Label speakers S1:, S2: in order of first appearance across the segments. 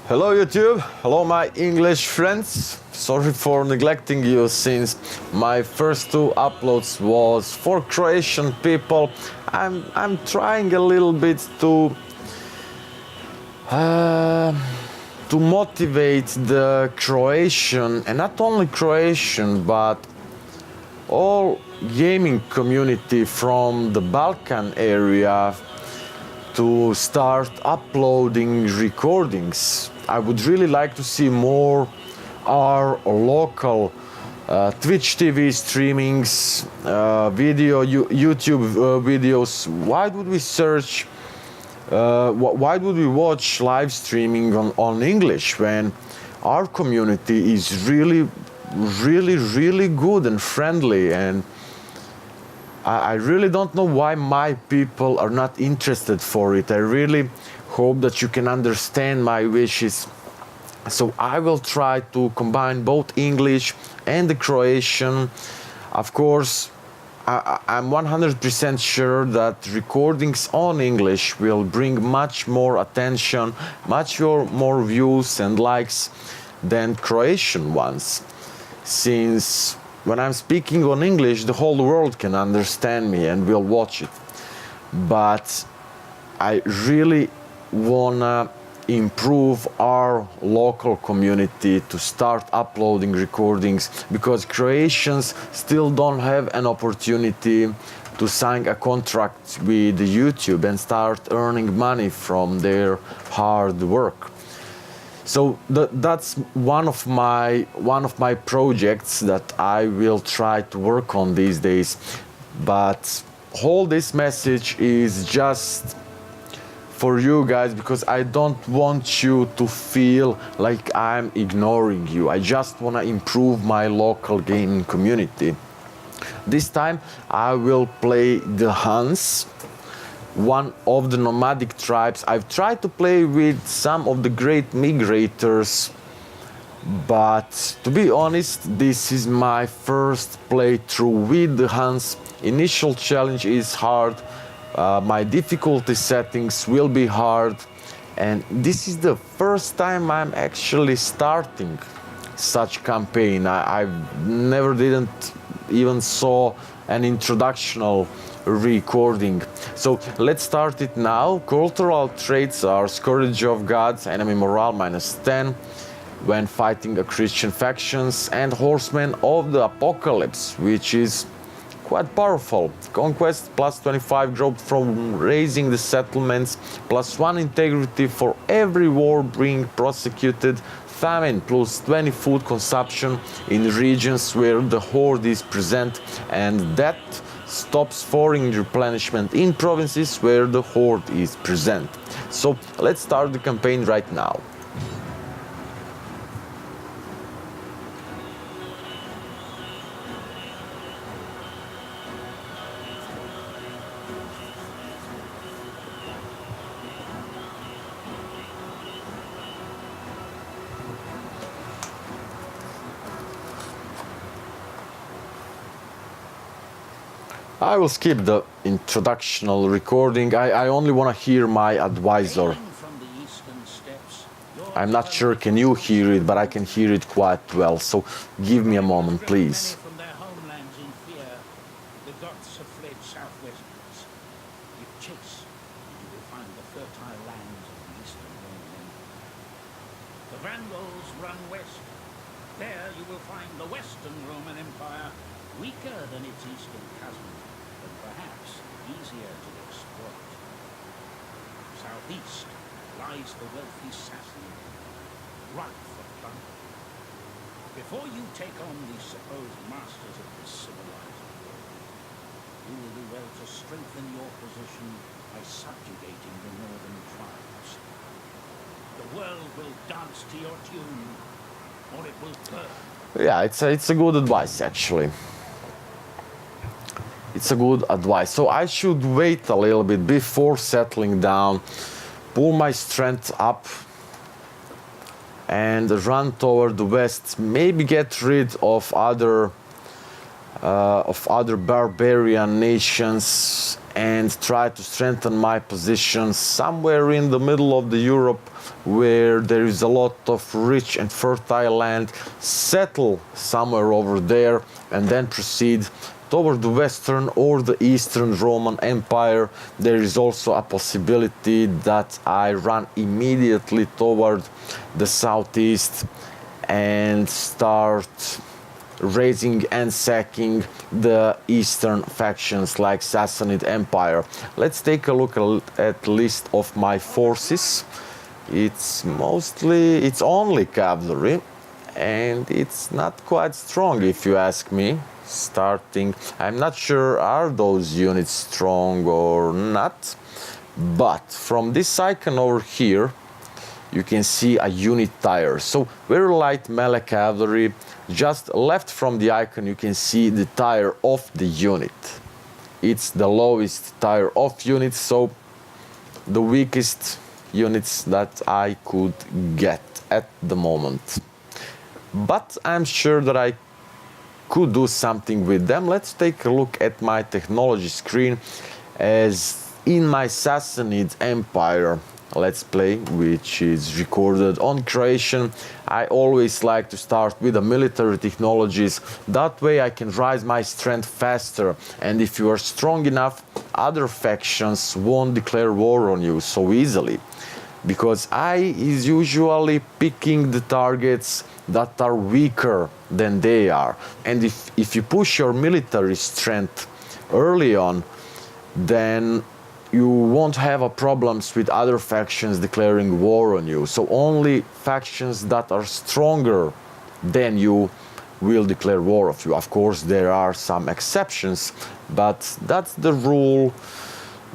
S1: Hello YouTube, hello my English friends. Sorry for neglecting you since my first two uploads was for Croatian people. I'm trying a little bit to motivate the Croatian, and not only Croatian but all gaming community from the Balkan area to start uploading recordings. I would really like to see more our local Twitch TV streamings, YouTube videos. Why would we search, why would we watch live streaming on English when our community is really good and friendly, and I really don't know why my people are not interested for it. I really hope that you can understand my wishes. So I will try to combine both English and the Croatian. Of course, I'm 100% sure that recordings on English will bring much more attention, much more views and likes than Croatian ones. Since when I'm speaking on English, the whole world can understand me and will watch it. But I really wanna improve our local community to start uploading recordings, because Croatians still don't have an opportunity to sign a contract with YouTube and start earning money from their hard work. So that's one of my projects that I will try to work on these days. But all this message is just for you guys, because I don't want you to feel like I'm ignoring you. I just want to improve my local gaming community. This time I will play the Huns, one of the nomadic tribes. I've tried to play with some of the great migrators, but to be honest, this is my first playthrough with the Huns. Initial challenge is hard, my difficulty settings will be hard, and this is the first time I'm actually starting such campaign. I didn't even saw an introductional recording. So let's start it now. Cultural traits are Scourge of Gods, enemy morale -10 when fighting a Christian factions, and Horsemen of the Apocalypse, which is quite powerful. Conquest +25 growth from razing the settlements, +1 integrity for every war being prosecuted, famine +20 food consumption in regions where the Horde is present, and that stops foreign replenishment in provinces where the Horde is present. So let's start the campaign right now. I will skip the introductional recording. I only want to hear my advisor. I'm not sure can you hear it, but I can hear it quite well, so give me a moment, please.
S2: Southeast lies the wealthy Saxon, rife for plunder. Before you take on the supposed masters of this civilized world, you will do well to strengthen your position by subjugating the northern tribes. The world will dance to your tune, or it will burn.
S1: Yeah, it's a good advice, actually. It's a good advice. So I should wait a little bit before settling down, pull my strength up, and run toward the west. Maybe get rid of other barbarian nations and try to strengthen my position somewhere in the middle of the Europe where there is a lot of rich and fertile land, settle somewhere over there and then proceed toward the Western or the Eastern Roman Empire. There is also a possibility that I run immediately toward the southeast and start razing and sacking the eastern factions like Sassanid Empire. Let's take a look at the list of my forces. It's only cavalry, and it's not quite strong if you ask me. I'm not sure are those units strong or not, but from this icon over here you can see a unit tire. So very light melee cavalry. Just left from the icon you can see the tire of the unit. It's the lowest tire of units, so the weakest units that I could get at the moment. But I'm sure that I could do something with them. Let's take a look at my technology screen. As in my Sassanid Empire Let's Play, which is recorded on Croatian, I always like to start with the military technologies. That way I can rise my strength faster, and if you are strong enough, other factions won't declare war on you so easily. Because I is usually picking the targets that are weaker than they are. And if you push your military strength early on, then you won't have a problems with other factions declaring war on you. So only factions that are stronger than you will declare war of you. Of course, there are some exceptions, but that's the rule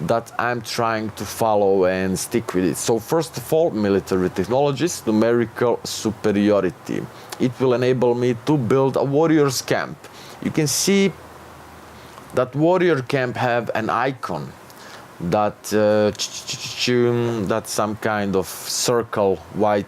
S1: that I'm trying to follow and stick with it. So first of all, military technologies, numerical superiority. It will enable me to build a warrior's camp. You can see that warrior camp have an icon that's some kind of circle, white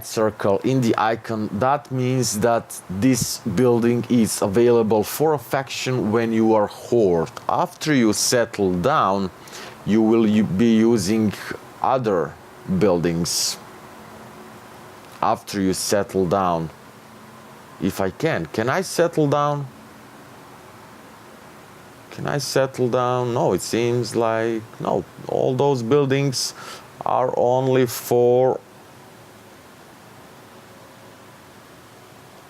S1: circle in the icon. That means that this building is available for a faction when you are Horde. After you settle down, you will be using other buildings. After you settle down, if I can I settle down? Can I settle down? No, it seems like no. All those buildings are only for...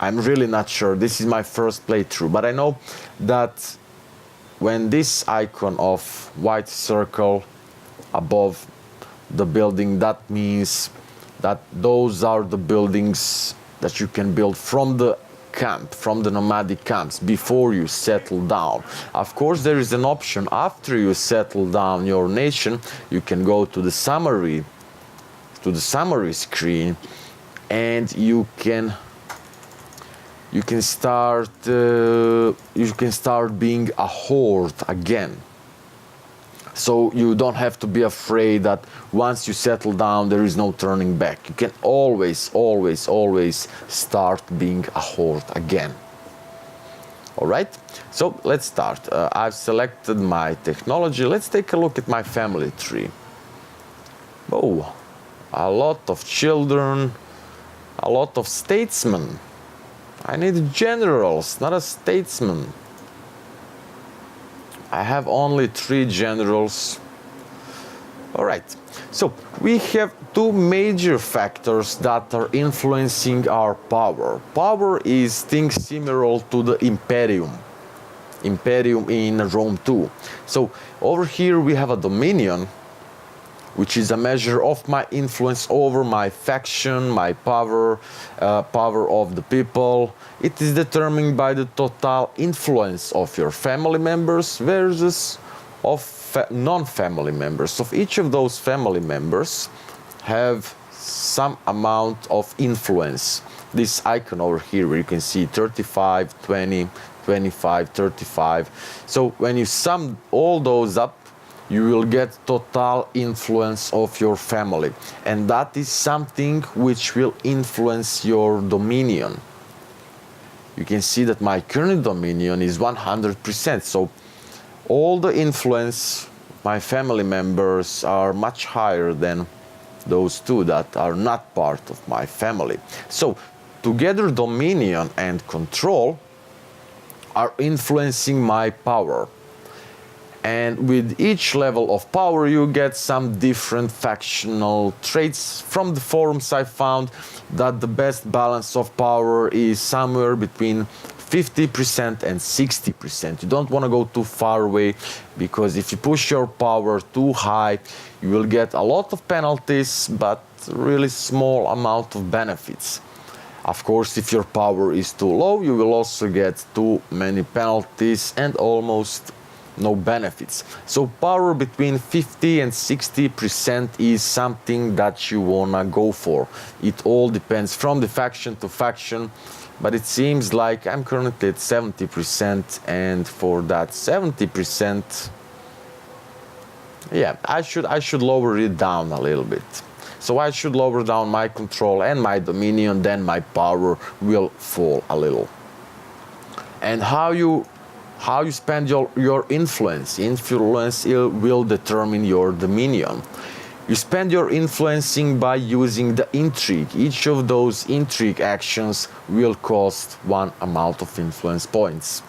S1: I'm really not sure. This is my first playthrough, but I know that when this icon of white circle above the building, that means that those are the buildings that you can build from the camp, from the nomadic camps, before you settle down. Of course, there is an option after you settle down your nation. You can go to the summary screen, and you can start being a horde again. So you don't have to be afraid that once you settle down there is no turning back. You can always start being a horde again. All right, so let's start. I've selected my technology. Let's take a look at my family tree. Oh, a lot of children, a lot of statesmen. I need generals, not a statesman. I have only 3 generals. All right, so we have 2 major factors that are influencing our power. Power is things similar to the Imperium in Rome 2. So over here we have a dominion, which is a measure of my influence over my faction, my power of the people. It is determined by the total influence of your family members versus of non-family members. Of each of those family members have some amount of influence. This icon over here where you can see 35, 20, 25, 35. So when you sum all those up, you will get total influence of your family. And that is something which will influence your dominion. You can see that my current dominion is 100%. So all the influence, my family members are much higher than those two that are not part of my family. So together dominion and control are influencing my power. And with each level of power you get some different factional traits. From the forums I found that the best balance of power is somewhere between 50% and 60%. You don't want to go too far away, because if you push your power too high you will get a lot of penalties but really small amount of benefits. Of course, if your power is too low you will also get too many penalties and almost no benefits. So power between 50 and 60% is something that you wanna go for. It all depends from the faction to faction, but it seems like I'm currently at 70%, and for that 70%, yeah, I should lower it down a little bit. So I should lower down my control and my dominion, then my power will fall a little. And how you spend your influence. Influence will determine your dominion. You spend your influencing by using the intrigue. Each of those intrigue actions will cost one amount of influence points.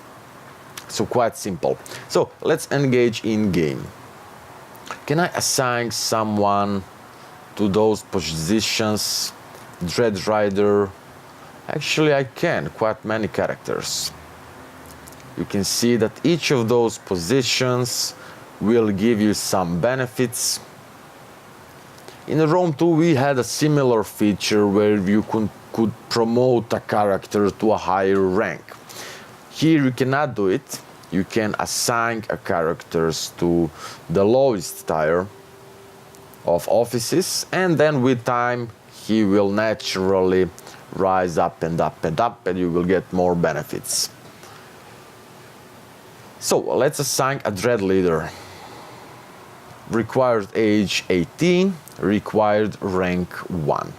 S1: So quite simple. So let's engage in game. Can I assign someone to those positions? Dread Rider. Actually I can, quite many characters. You can see that each of those positions will give you some benefits. In Rome 2 we had a similar feature where you could promote a character to a higher rank. Here you cannot do it. You can assign a characters to the lowest tier of offices, and then with time he will naturally rise up and up and up, and you will get more benefits. So let's assign a Dread Leader. Required age 18, required rank 1.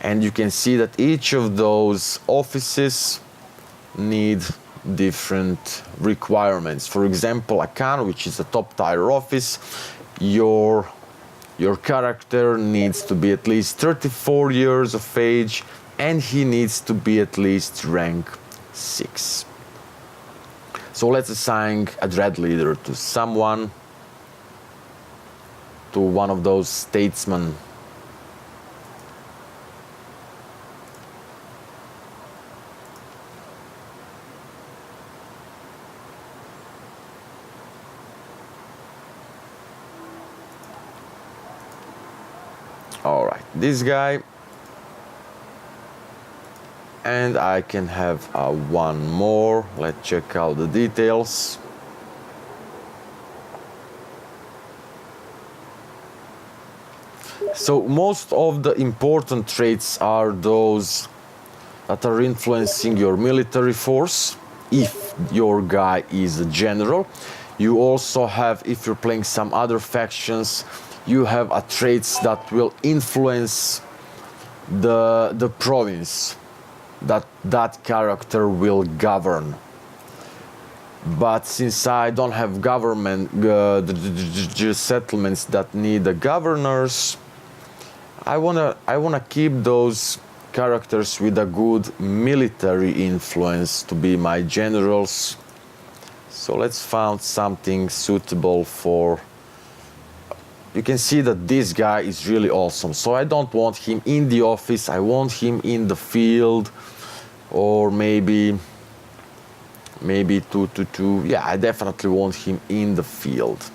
S1: And you can see that each of those offices need different requirements. For example, a Khan, which is a top tier office, your character needs to be at least 34 years of age, and he needs to be at least rank 6. So let's assign a Dread Leader to someone, to one of those statesmen. All right, this guy. And I can have one more. Let's check out the details. So most of the important traits are those that are influencing your military force, if your guy is a general. You also have, if you're playing some other factions, you have traits that will influence the province that character will govern. But since I don't have government the settlements that need the governors, I wanna keep those characters with a good military influence to be my generals. So let's find something suitable for. You can see that this guy is really awesome. So I don't want him in the office, I want him in the field, or maybe two. Yeah, I definitely want him in the field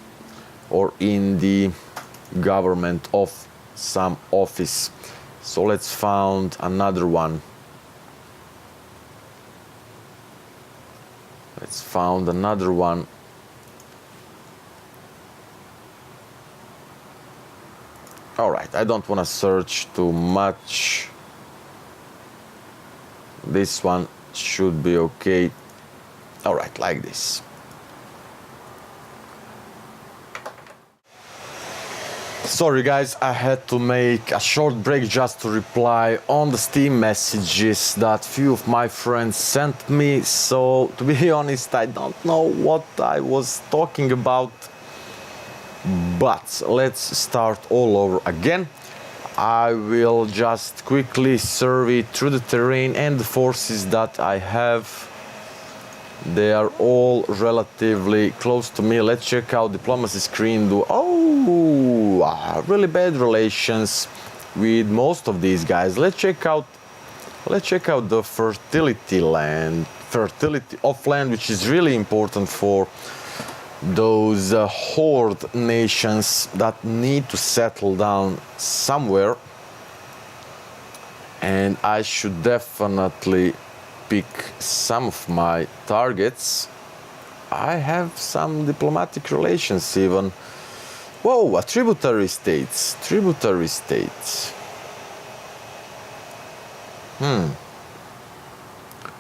S1: or in the government of some office. So let's find another one. Let's find another one. All right, I don't want to search too much. This one should be okay. All right, like this. Sorry guys, I had to make a short break just to reply on the Steam messages that few of my friends sent me. So to be honest, I don't know what I was talking about. But let's start all over again. I will just quickly survey through the terrain and the forces that I have. They are all relatively close to me. Let's check out diplomacy screen. Really bad relations with most of these guys. Let's check out the fertility of land, which is really important for those horde nations that need to settle down somewhere. And I should definitely pick some of my targets. I have some diplomatic relations even. Whoa, tributary states.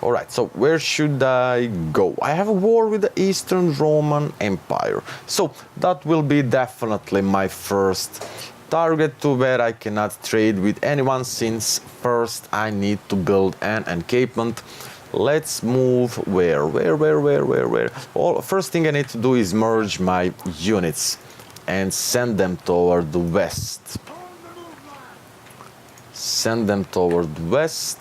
S1: Alright, so where should I go? I have a war with the Eastern Roman Empire. So that will be definitely my first target, to where I cannot trade with anyone, since first I need to build an encampment. Let's move where? First thing I need to do is merge my units and send them toward the west.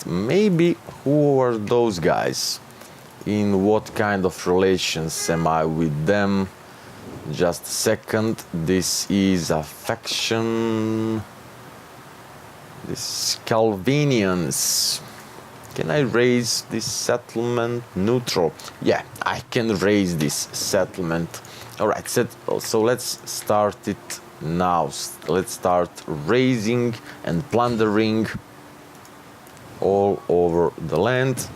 S1: Maybe who are those guys? In what kind of relations am I with them? Just a second. This is a faction. This Calvinians. Can I raise this settlement? Neutral. Yeah, I can raise this settlement. Alright, so let's start it now. Let's start razing and plundering all over the land.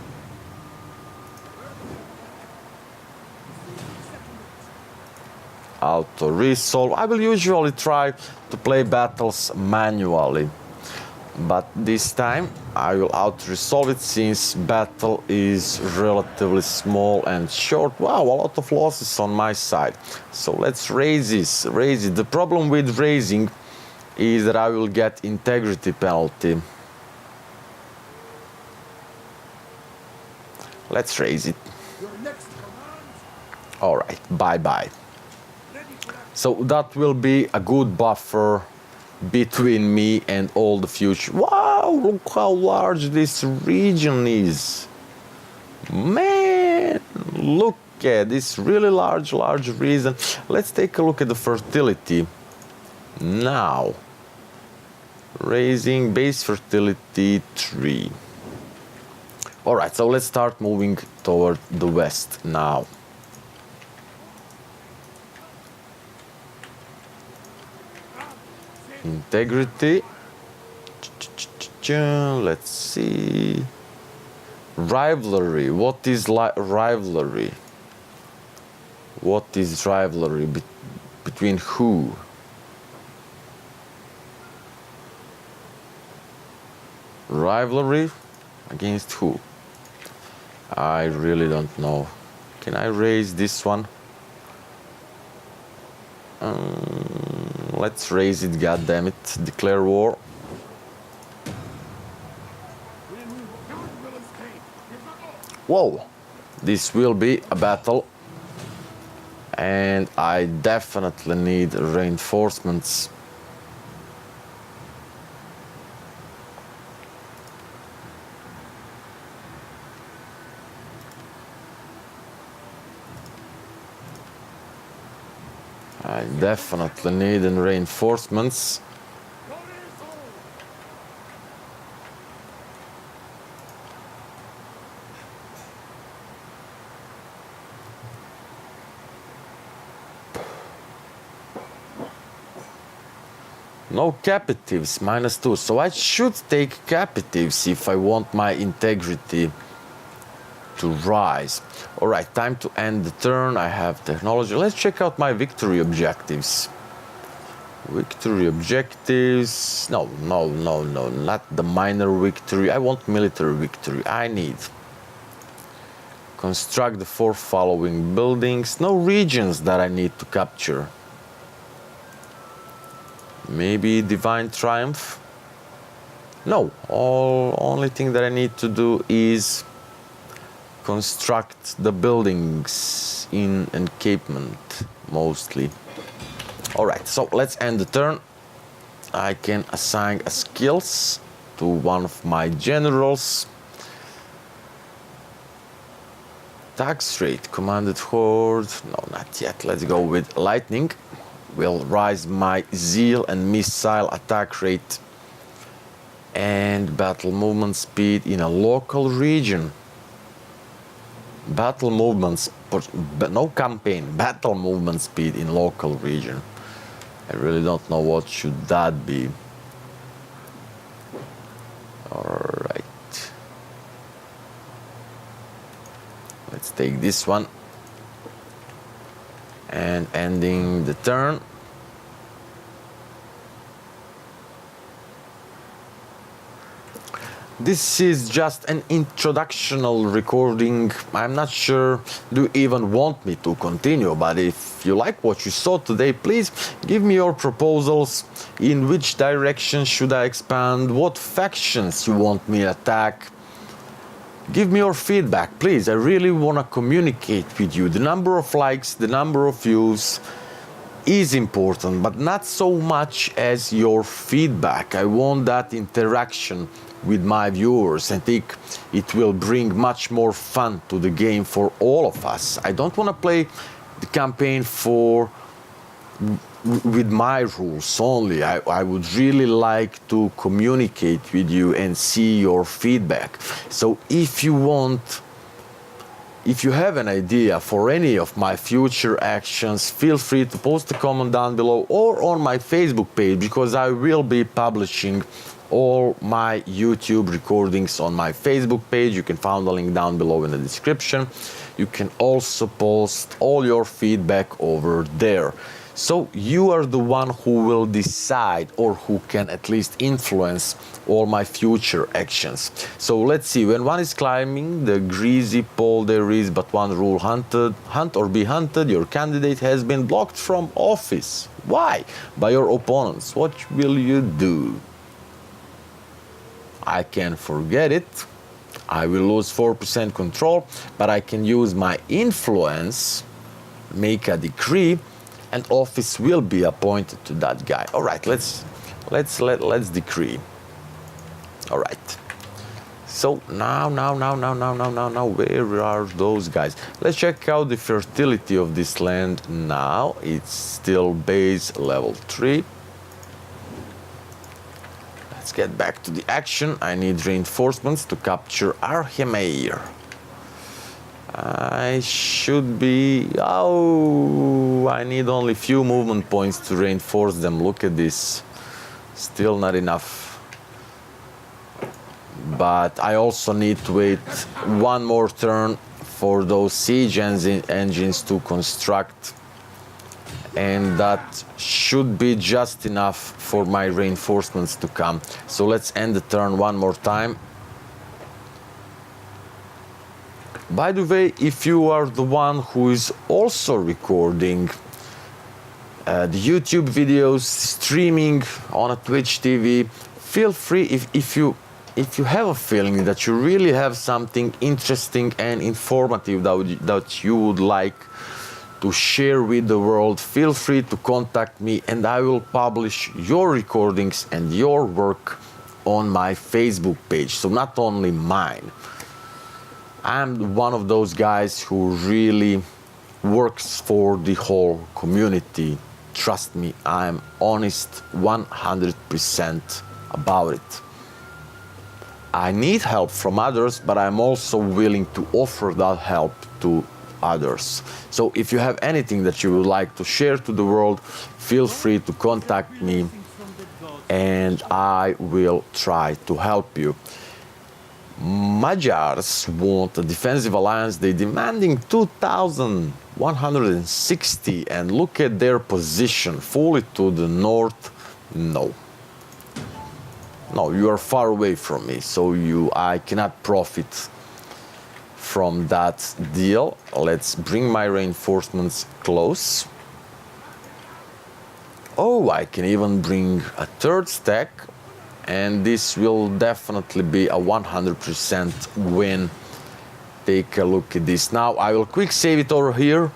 S1: Auto resolve. I will usually try to play battles manually, but this time I will auto resolve it, since battle is relatively small and short. Wow, a lot of losses on my side. So let's raise it. The problem with raising is that I will get integrity penalty. Let's raise it. Alright, bye. So that will be a good buffer between me and all the future. Wow, look how large this region is. Man, look at this really large region. Let's take a look at the fertility. Now, raising base fertility 3. Alright, so let's start moving toward the west now. Integrity. Let's see. Rivalry. What is rivalry? Between who? Rivalry against who? I really don't know. Can I raise this one? Let's raise it, goddammit. Declare war. Whoa! This will be a battle. And I definitely need reinforcements. I definitely need reinforcements. No captives, -2. So I should take captives if I want my integrity to rise. Alright, time to end the turn. I have technology. Let's check out my victory objectives. Victory objectives. No, not the minor victory. I want military victory. I need construct the 4 following buildings. No regions that I need to capture. Maybe divine triumph. No, only thing that I need to do is construct the buildings in encampment, mostly. Alright, so let's end the turn. I can assign skills to one of my generals. Tax rate, commanded horde. No, not yet. Let's go with lightning. Will rise my zeal and missile attack rate and battle movement speed in a local region. Battle movements, but no campaign. Battle movement speed in local region. I really don't know what should that be. All right. Let's take this one. And ending the turn. This is just an introductional recording. I'm not sure do you even want me to continue, but if you like what you saw today, please give me your proposals. In which direction should I expand? What factions you want me to attack? Give me your feedback, please. I really want to communicate with you. The number of likes, the number of views is important, but not so much as your feedback. I want that interaction with my viewers. I think it will bring much more fun to the game for all of us. I don't want to play the campaign with my rules only. I would really like to communicate with you and see your feedback. So if you have an idea for any of my future actions, feel free to post a comment down below or on my Facebook page, because I will be publishing all my YouTube recordings on my Facebook page. You can find the link down below in the description. You can also post all your feedback over there. So you are the one who will decide, or who can at least influence all my future actions. So let's see, when one is climbing the greasy pole, there is but one rule: hunt or be hunted. Your candidate has been blocked from office. Why? By your opponents. What will you do? I can forget it. I will lose 4% control, but I can use my influence, make a decree, and office will be appointed to that guy. All right, let's decree. All right. So now, where are those guys? Let's check out the fertility of this land now. It's still base level 3. Let's get back to the action. I need reinforcements to capture Arhemeir. I should be... Oh, I need only few movement points to reinforce them. Look at this. Still not enough. But I also need to wait one more turn for those siege engines to construct. And that should be just enough for my reinforcements to come. So let's end the turn one more time. By the way, if you are the one who is also recording the YouTube videos, streaming on a Twitch TV, feel free, if you have a feeling that you really have something interesting and informative that you would like to share with the world, feel free to contact me and I will publish your recordings and your work on my Facebook page. So not only mine. I'm one of those guys who really works for the whole community. Trust me, I'm honest 100% about it. I need help from others, but I'm also willing to offer that help to others. So if you have anything that you would like to share to the world, feel free to contact me and I will try to help you. Magyars want a defensive alliance. They're demanding 2,160 and look at their position, fully to the north. No, you are far away from me, so I cannot profit from that deal. Let's bring my reinforcements close. Oh, I can even bring a third stack, and this will definitely be a 100% win. Take a look at this. Now I will quick save it over here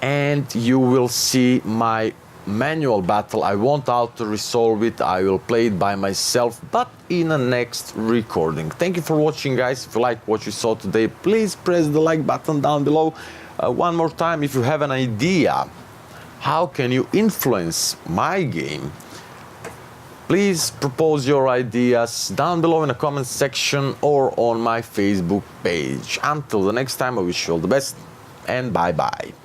S1: and you will see my manual battle. I won't auto-resolve it, I will play it by myself, but in a next recording. Thank you for watching, guys. If you like what you saw today, please press the like button down below. One more time, if you have an idea how can you influence my game, please propose your ideas down below in the comment section or on my Facebook page. Until the next time, I wish you all the best and bye bye.